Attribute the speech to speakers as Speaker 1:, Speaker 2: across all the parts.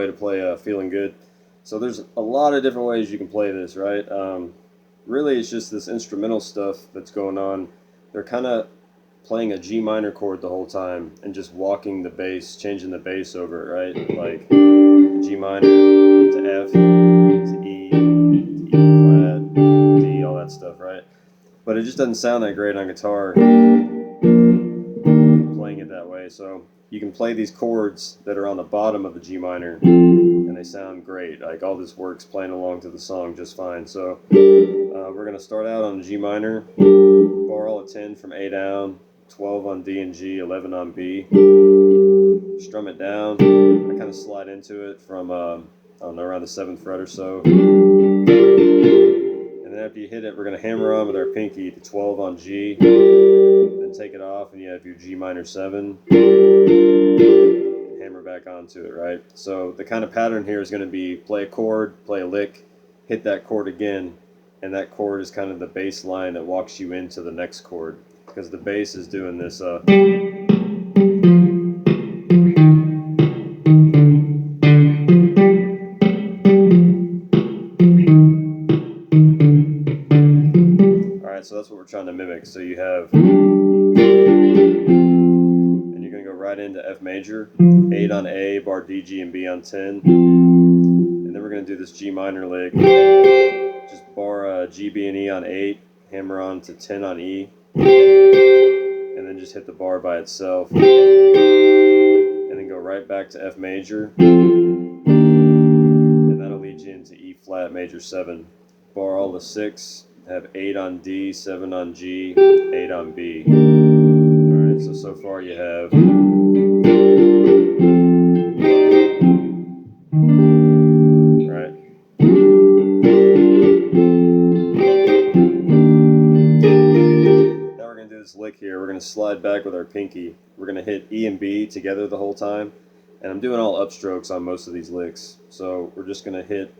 Speaker 1: to play Feeling Good. So there's a lot of different ways you can play this, right? Really, it's just this instrumental stuff that's going on. They're kind of playing a G minor chord the whole time and just walking the bass, changing the bass over it, right? Like G minor to F to E to E flat, D, all that stuff, right? But it just doesn't sound that great on guitar playing it that way. So you can play these chords that are on the bottom of the G minor and they sound great. Like all this works playing along to the song just fine. So we're going to start out on G minor, borrow a 10 from A down, 12 on D and G, 11 on B, strum it down. I kind of slide into it from, I don't know, around the 7th fret or so. And then after you hit it, we're going to hammer on with our pinky to 12 on G, then take it off, and you have your G minor 7, and hammer back onto it, right? So the kind of pattern here is going to be play a chord, play a lick, hit that chord again, and that chord is kind of the bass line that walks you into the next chord, because the bass is doing this Alright, so that's what we're trying to mimic. So you have, and you're going to go right into F major, 8 on A, bar D, G, and B on 10, and then we're going to do this G minor lick, just bar G, B, and E on 8, hammer on to 10 on E, and then just hit the bar by itself, and then go right back to F major, and that'll lead you into E flat major 7, bar all the 6, have 8 on D, 7 on G, 8 on B. Alright, so far you have, right? Now we're going to do this lick here. We're going to slide back with our pinky. We're going to hit E and B together the whole time. And I'm doing all upstrokes on most of these licks. So we're just going to hit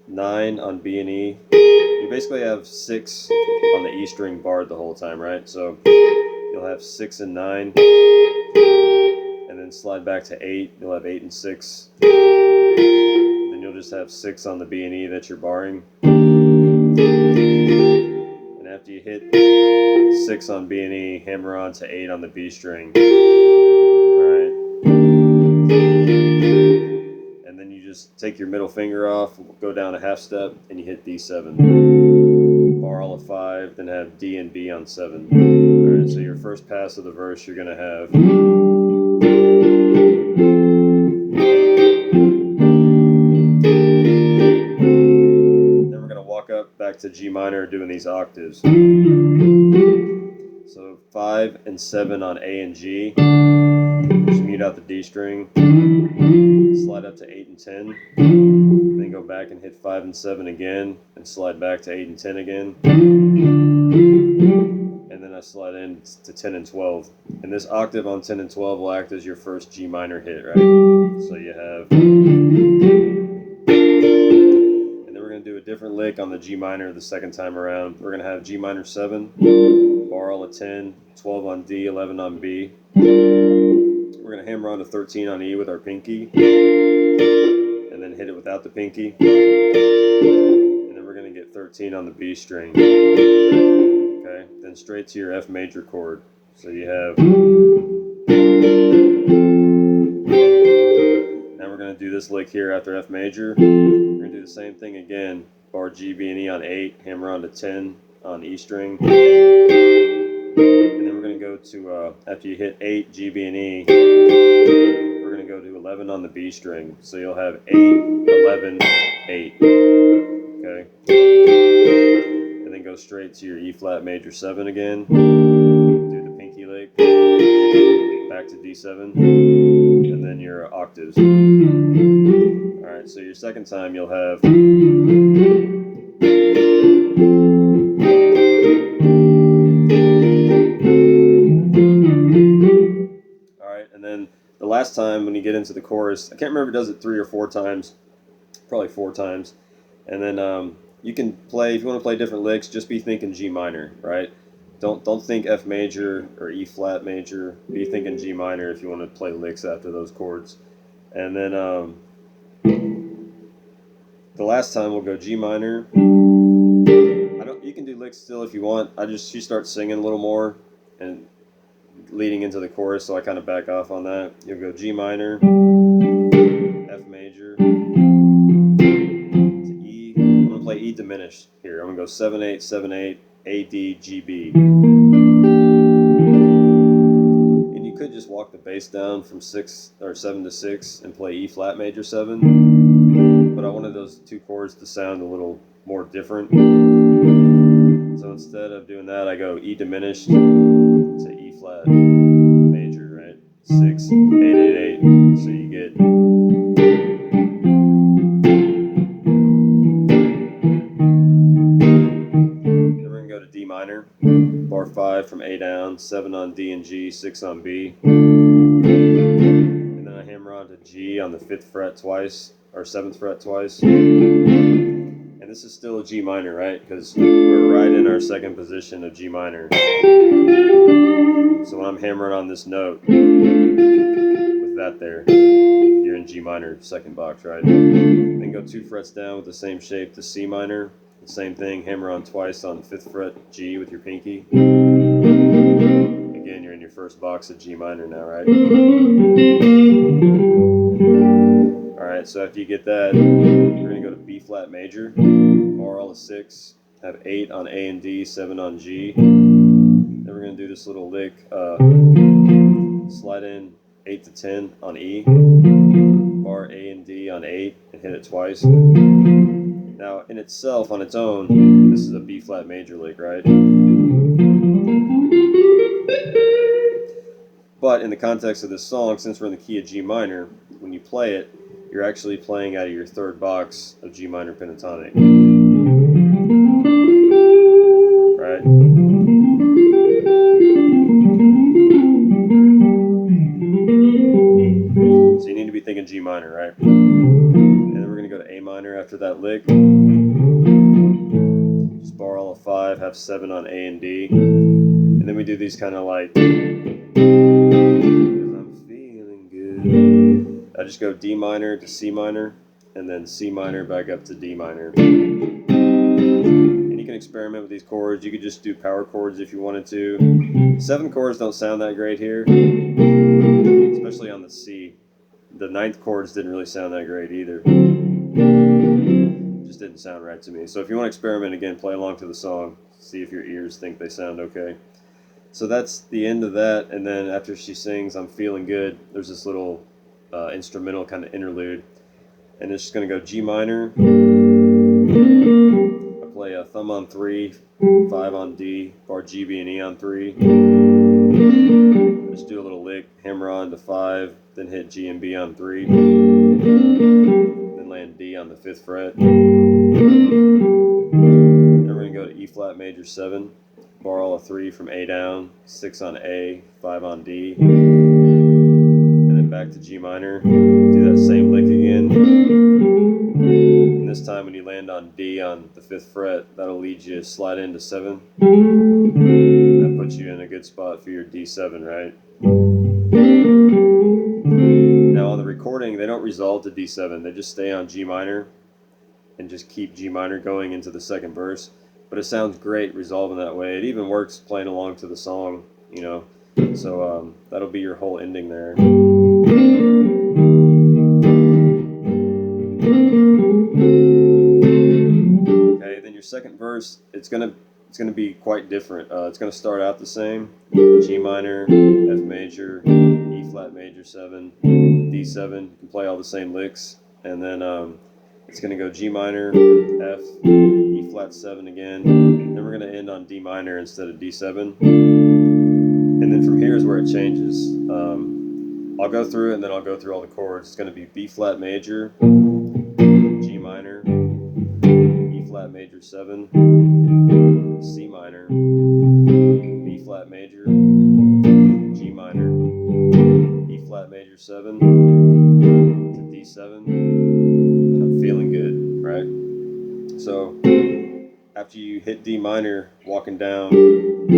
Speaker 1: 9 on B and E. You basically have 6 on the E string barred the whole time, right? So you'll have 6 and 9, and then slide back to 8. You'll have 8 and 6. Then you'll just have 6 on the B and E that you're barring. And after you hit 6 on B and E, hammer on to 8 on the B string. Alright. And then you just take your middle finger off, go down a half step, and you hit D7. Bar all of 5, then have D and B on 7. Alright, so your first pass of the verse, you're going to have, then we're going to walk up back to G minor doing these octaves. So 5 and 7 on A and G, just mute out the D string, slide up to 8 and 10, then go back and hit 5 and 7 again, and slide back to 8 and 10 again, and then I slide in to 10 and 12. And this octave on 10 and 12 will act as your first G minor hit, right? So you have, and then we're going to do a different lick on the G minor the second time around. We're going to have G minor 7, bar all of 10, 12 on D, 11 on B. We're going to hammer on to 13 on E with our pinky, and then hit it without the pinky, and then we're going to get 13 on the B string. Okay, then straight to your F major chord. So you have, now we're going to do this lick here after F major. We're going to do the same thing again, bar G, B, and E on 8, hammer on to 10 on E string. And then we're going to go to, after you hit 8, G, B, and E, we're going to go to 11 on the B string. So you'll have 8, 11, 8. Okay? And then go straight to your E flat major 7 again. Do the pinky lick. Back to D7. And then your octaves. Alright, so your second time you'll have, and then the last time when you get into the chorus, I can't remember if it does it 3 or 4 times, probably 4 times. And then you can play, if you want to play different licks, just be thinking G minor, right? Don't think F major or E flat major. Be thinking G minor if you want to play licks after those chords. And then The last time we'll go G minor. You can do licks still if you want. She starts singing a little more and leading into the chorus, so I kind of back off on that. You'll go G minor, F major, to E. I'm going to play E diminished here. I'm going to go 7/8, 7/8, A, D, G, B. And you could just walk the bass down from 7 to 6 and play E flat major 7. But I wanted those two chords to sound a little more different. So instead of doing that, I go E diminished to E flat major, right? 6, 8, 8, 8. So you get. Then we're going to go to D minor, bar 5 from A down, 7 on D and G, 6 on B. And then I hammer on to G on the 5th fret twice, or 7th fret twice. And this is still a G minor, right? Because we're right in our second position of G minor. So when I'm hammering on this note, with that there, you're in G minor, second box, right? Then go 2 frets down with the same shape to C minor. The same thing, hammer on twice on 5th fret G with your pinky. Again, you're in your first box of G minor now, right? Alright, so after you get that, we're going to go to B flat major, bar all of 6, have 8 on A and D, 7 on G. Then we're going to do this little lick, slide in 8 to 10 on E, bar A and D on 8, and hit it twice. Now, in itself, on its own, this is a B flat major lick, right? But in the context of this song, since we're in the key of G minor, when you play it, you're actually playing out of your third box of G minor pentatonic. Right? So you need to be thinking G minor, right? And then we're going to go to A minor after that lick. Just bar all of 5, have 7 on A and D. And then we do these kind of like, I just go D minor to C minor, and then C minor back up to D minor. And you can experiment with these chords. You could just do power chords if you wanted to. 7 chords don't sound that great here, especially on the C. The 9th chords didn't really sound that great either. Just didn't sound right to me. So if you want to experiment again, play along to the song. See if your ears think they sound okay. So that's the end of that, and then after she sings I'm Feeling Good, there's this little instrumental kind of interlude, and it's just going to go G minor. I play a thumb on 3, 5 on D, bar G, B, and E on 3. Just do a little lick, hammer on to 5, then hit G and B on 3, then land D on the 5th fret. Then we're going to go to E flat major 7. Bar all of 3 from A down, 6 on A, 5 on D, and then back to G minor. Do that same lick again. And this time when you land on D on the 5th fret, that'll lead you to slide into 7. That puts you in a good spot for your D7, right? Now on the recording, they don't resolve to D7. They just stay on G minor and just keep G minor going into the second verse. But it sounds great resolving that way. It even works playing along to the song, you know. So that'll be your whole ending there. Okay, then your second verse, it's gonna be quite different. It's gonna start out the same: G minor, F major, E flat major 7, D7. You can play all the same licks, and then it's gonna go G minor, F, E flat 7 again. Then we're going to end on D minor instead of D7. And then from here is where it changes. I'll go through it and then I'll go through all the chords. It's going to be B flat major, G minor, E flat major 7, C minor, B flat major, G minor, E flat major 7, to D7. And I'm feeling good, right? So after you hit D minor walking down, then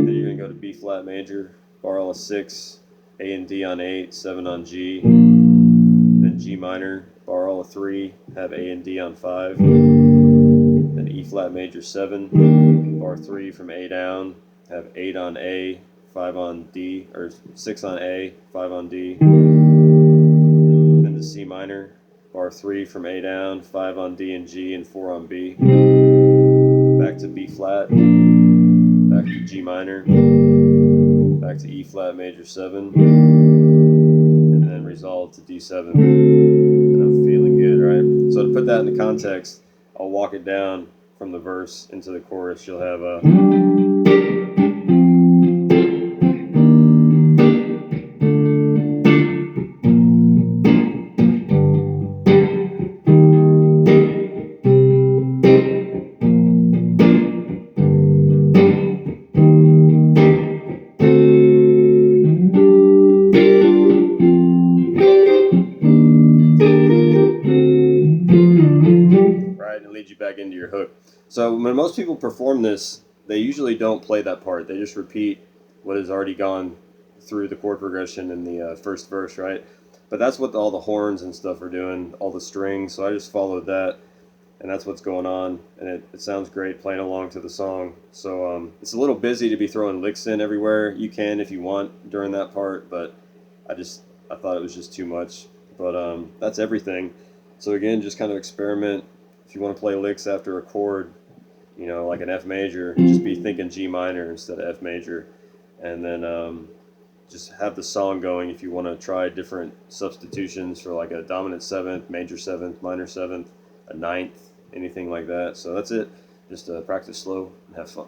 Speaker 1: you're going to go to B flat major, bar all of 6, A and D on 8, 7 on G, then then G minor, bar all of 3, have A and D on 5, then E flat major 7, bar 3 from A down, have 8 on A, 5 on D, or 6 on A, 5 on D, then to C minor, bar 3 from A down, 5 on D and G, and 4 on B, back to B flat, back to G minor, back to E flat major 7, and then resolve to D7, and I'm feeling good, right? So to put that into context, I'll walk it down from the verse into the chorus. You'll have a and lead you back into your hook. So when most people perform this, they usually don't play that part. They just repeat what has already gone through the chord progression in the first verse, right? But that's what all the horns and stuff are doing, all the strings. So I just followed that, and that's what's going on, and it sounds great playing along to the song. So it's a little busy to be throwing licks in everywhere. You can if you want during that part, but I thought it was just too much. But that's everything. So again, just kind of experiment. If you want to play licks after a chord, you know, like an F major, just be thinking G minor instead of F major, and then just have the song going. If you want to try different substitutions for like a dominant 7th, major 7th, minor 7th, a 9th, anything like that. So that's it. Just practice slow and have fun.